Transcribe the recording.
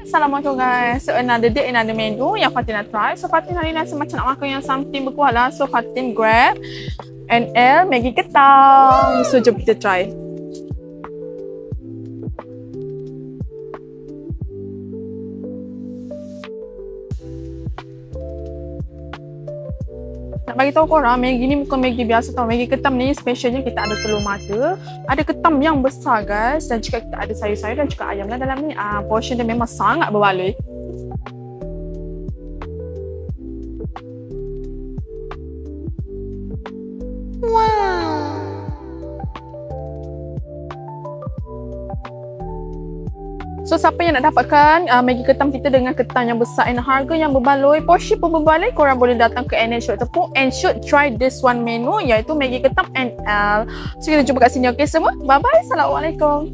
Assalamualaikum guys. So another day, another menu yang Fatin nak try. So Fatin hari ni rasa macam nak makan yang something berkuah lah. So Fatin grab NL Maggi ketam. So jom kita try. Nak bagi tahu korang, Maggi ni bukan Maggi biasa tau. Maggi ketam ni specialnya kita ada telur mata, ada ketam yang besar guys, dan juga kita ada sayur-sayur dan juga ayam lah dalam ni. Portion dia memang sangat berbaloi. So siapa yang nak dapatkan Maggi ketam kita dengan ketam yang besar dan harga yang berbaloi, porsi pun berbaloi, korang boleh datang ke NL Shop Tepung and should try this one menu iaitu Maggi ketam NL. So kita jumpa kat sini, okay semua? Bye bye. Assalamualaikum.